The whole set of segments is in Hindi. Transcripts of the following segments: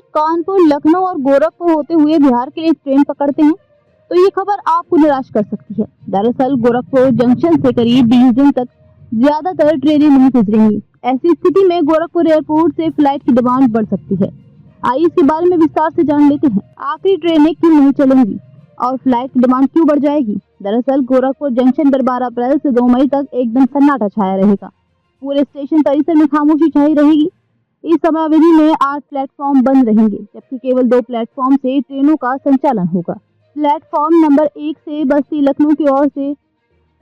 आप कानपुर, लखनऊ और गोरखपुर होते हुए बिहार के लिए ट्रेन पकड़ते हैं तो ये खबर आपको निराश कर सकती है। दरअसल गोरखपुर जंक्शन से करीब 20 दिन तक ज्यादातर ट्रेनें नहीं गुजरेंगी। ऐसी स्थिति में गोरखपुर एयरपोर्ट से फ्लाइट की डिमांड बढ़ सकती है। आइए इसके बारे में विस्तार से जान लेते हैं। आखिरी ट्रेनें क्यों नहीं चलेंगी और फ्लाइट की डिमांड क्यों बढ़ जाएगी। दरअसल गोरखपुर जंक्शन पर 12 अप्रैल से 2 मई तक एकदम सन्नाटा छाया रहेगा। पूरे स्टेशन परिसर में खामोशी छाई रहेगी। इस समय अवधि में 8 प्लेटफॉर्म बंद रहेंगे, जबकि केवल 2 प्लेटफॉर्म से ट्रेनों का संचालन होगा। प्लेटफॉर्म नंबर 1 से बस्ती लखनऊ की ओर से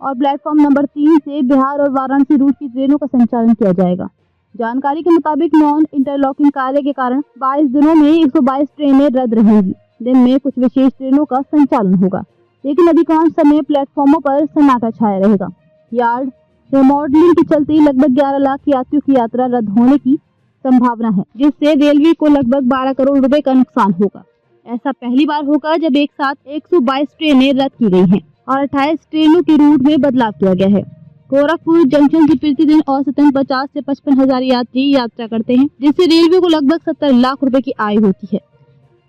और प्लेटफॉर्म नंबर 3 से बिहार और वाराणसी रूट की ट्रेनों का संचालन किया जाएगा। जानकारी के मुताबिक नॉन इंटरलॉकिंग कार्य के कारण 22 दिनों में 122 ट्रेनें रद्द रहेंगी। दिन में कुछ विशेष ट्रेनों का संचालन होगा, लेकिन अधिकांश समय प्लेटफॉर्मों पर सन्नाटा छाया रहेगा। यार्ड रिमॉडलिंग के चलते लगभग 11 लाख यात्रियों की यात्रा रद्द होने की संभावना है, जिससे रेलवे को लगभग 12 करोड़ रुपए का नुकसान होगा। ऐसा पहली बार होगा जब एक साथ 122 ट्रेनें रद्द की गई हैं और 28 ट्रेनों के रूट में बदलाव किया गया है। गोरखपुर जंक्शन से प्रतिदिन औसतन 50 से 55 हजार यात्री यात्रा करते हैं, जिससे रेलवे को लगभग 70 लाख रुपए की आय होती है।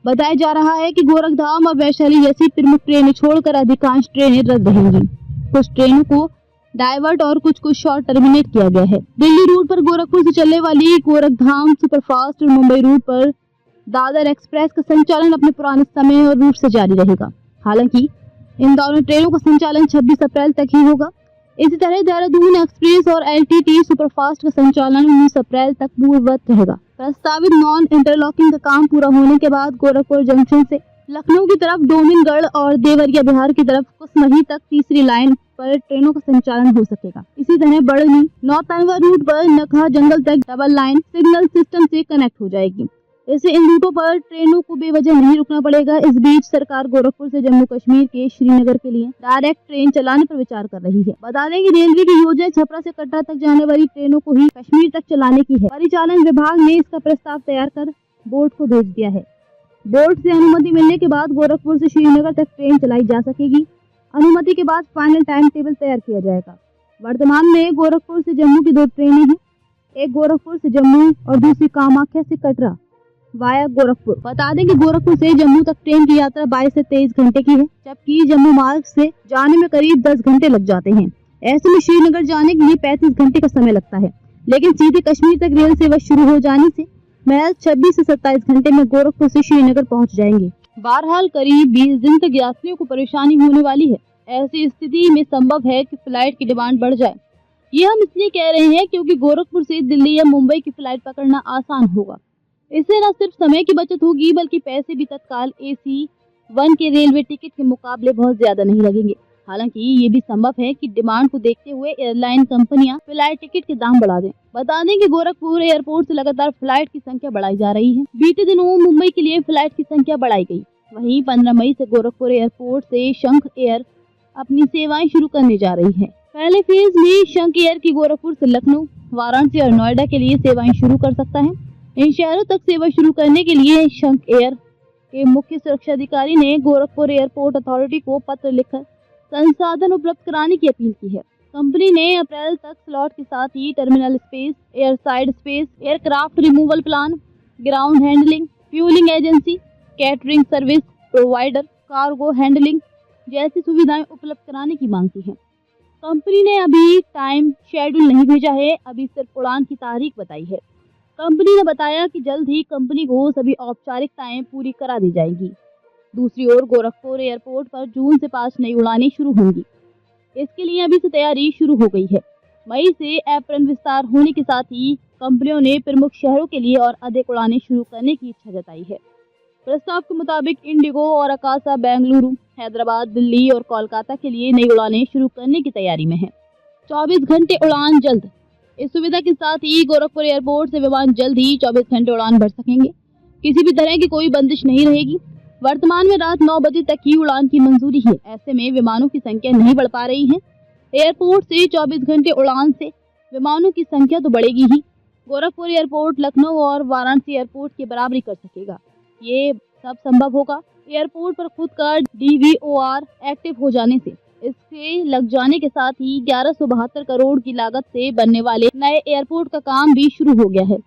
बताया जा रहा है कि गोरखधाम और वैशाली जैसी प्रमुख ट्रेनें छोड़कर अधिकांश ट्रेनें रद्द रहेंगी। कुछ ट्रेनों को डाइवर्ट और कुछ को शॉर्ट टर्मिनेट किया गया है। दिल्ली रूट पर गोरखपुर से चलने वाली गोरखधाम सुपरफास्ट और मुंबई रूट पर दादर एक्सप्रेस का संचालन अपने पुराने समय और रूट से जारी रहेगा। हालांकि इन दोनों ट्रेनों का संचालन 26 अप्रैल तक ही होगा। इसी तरह देहरादून एक्सप्रेस और एलटीटी सुपरफास्ट का संचालन 19 अप्रैल तक पूर्ववत रहेगा। प्रस्तावित नॉन इंटरलॉकिंग का काम पूरा होने के बाद गोरखपुर जंक्शन से लखनऊ की तरफ डोमिनगढ़ और देवरिया बिहार की तरफ कुसमही तक तीसरी लाइन पर ट्रेनों का संचालन हो सकेगा। इसी तरह बढ़नी नौतनवा रूट पर नखा जंगल तक डबल लाइन सिग्नल सिस्टम से कनेक्ट हो जाएगी। इससे इन रूटों पर ट्रेनों को बेवजह नहीं रुकना पड़ेगा। इस बीच सरकार गोरखपुर से जम्मू कश्मीर के श्रीनगर के लिए डायरेक्ट ट्रेन चलाने पर विचार कर रही है। बता दें कि रेलवे की योजना छपरा से कटरा तक जाने वाली ट्रेनों को ही कश्मीर तक चलाने की है। परिचालन विभाग ने इसका प्रस्ताव तैयार कर बोर्ड को भेज दिया है। बोर्ड से अनुमति मिलने के बाद गोरखपुर से श्रीनगर तक ट्रेन चलाई जा सकेगी। अनुमति के बाद फाइनल टाइम टेबल तैयार किया जाएगा। वर्तमान में गोरखपुर से जम्मू की 2 ट्रेनें हैं, एक गोरखपुर से जम्मू और दूसरी कामाख्या से कटरा वाया गोरखपुर। बता दें कि गोरखपुर से जम्मू तक ट्रेन की यात्रा 22 से 23 घंटे की है, जबकि जम्मू मार्ग से जाने में करीब 10 घंटे लग जाते हैं। ऐसे में श्रीनगर जाने के लिए 35 घंटे का समय लगता है, लेकिन सीधे कश्मीर तक रेल सेवा शुरू हो जाने से महज 26 से 27 घंटे में गोरखपुर से श्रीनगर पहुंच जाएंगे। बहरहाल करीब 20 दिन तक यात्रियों को परेशानी होने वाली है। ऐसी स्थिति में संभव है कि फ्लाइट की डिमांड बढ़ जाए। ये हम इसलिए कह रहे हैं क्योंकि गोरखपुर से दिल्ली या मुंबई की फ्लाइट पकड़ना आसान होगा। इससे न सिर्फ समय की बचत होगी, बल्कि पैसे भी तत्काल AC 1 के रेलवे टिकट के मुकाबले बहुत ज्यादा नहीं लगेंगे। हालांकि ये भी संभव है कि डिमांड को देखते हुए एयरलाइन कंपनियां फ्लाइट टिकट के दाम बढ़ा दें। बता दें कि गोरखपुर एयरपोर्ट से लगातार फ्लाइट की संख्या बढ़ाई जा रही है। बीते दिनों मुंबई के लिए फ्लाइट की संख्या बढ़ाई गई। वहीं 15 मई से गोरखपुर एयरपोर्ट से शंख एयर अपनी सेवाएं शुरू करने जा रही है। पहले फेज में शंख एयर की गोरखपुर से लखनऊ, वाराणसी और नोएडा के लिए सेवाएं शुरू कर सकता है। इन शहरों तक सेवा शुरू करने के लिए शंख एयर के मुख्य सुरक्षा अधिकारी ने गोरखपुर एयरपोर्ट अथॉरिटी को पत्र लिखकर संसाधन उपलब्ध कराने की अपील की है। कंपनी ने अप्रैल तक स्लॉट के साथ ही terminal space, air side space, aircraft removal plan, ground handling, fuelling agency, catering service provider, cargo handling जैसी सुविधाएं उपलब्ध कराने की मांग की है। कंपनी ने अभी टाइम शेड्यूल नहीं भेजा है, अभी सिर्फ उड़ान की तारीख बताई है। कंपनी ने बताया कि जल्द ही कंपनी को सभी औपचारिकताएं पूरी करा दी जाएगी। दूसरी ओर गोरखपुर एयरपोर्ट पर जून से 5 नई उड़ानें शुरू होंगी। इसके लिए अभी से तैयारी शुरू हो गई है। मई से एप्रन विस्तार होने के साथ ही कंपनियों ने प्रमुख शहरों के लिए और अधिक उड़ानें शुरू करने की इच्छा जताई है। प्रस्ताव के मुताबिक इंडिगो और अकाशा बेंगलुरु, हैदराबाद, दिल्ली और कोलकाता के लिए नई उड़ानें शुरू करने की तैयारी में है। 24 घंटे उड़ान जल्द। इस सुविधा के साथ ही गोरखपुर एयरपोर्ट से विमान जल्द ही 24 घंटे उड़ान भर सकेंगे। किसी भी तरह की कोई बंदिश नहीं रहेगी। वर्तमान में रात 9 बजे तक ही उड़ान की मंजूरी है। ऐसे में विमानों की संख्या नहीं बढ़ पा रही है। एयरपोर्ट से 24 घंटे उड़ान से विमानों की संख्या तो बढ़ेगी ही, गोरखपुर एयरपोर्ट लखनऊ और वाराणसी एयरपोर्ट की बराबरी कर सकेगा। ये सब संभव होगा एयरपोर्ट पर खुद का DVOR एक्टिव हो जाने से। इसके लग जाने के साथ ही 1172 करोड़ की लागत से बनने वाले नए एयरपोर्ट का काम भी शुरू हो गया है।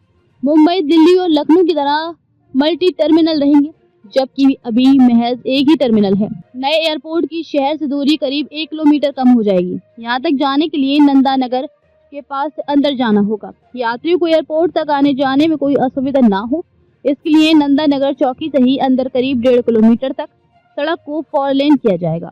मुंबई, दिल्ली और लखनऊ की तरह मल्टी टर्मिनल रहेंगे, जबकि अभी महज एक ही टर्मिनल है। नए एयरपोर्ट की शहर से दूरी करीब 1 किलोमीटर कम हो जाएगी। यहाँ तक जाने के लिए नंदा नगर के पास से अंदर जाना होगा। यात्रियों को एयरपोर्ट तक आने जाने में कोई असुविधा ना हो, इसके लिए नंदा नगर चौकी से ही अंदर करीब 1.5 किलोमीटर तक सड़क को 4 लेन किया जाएगा।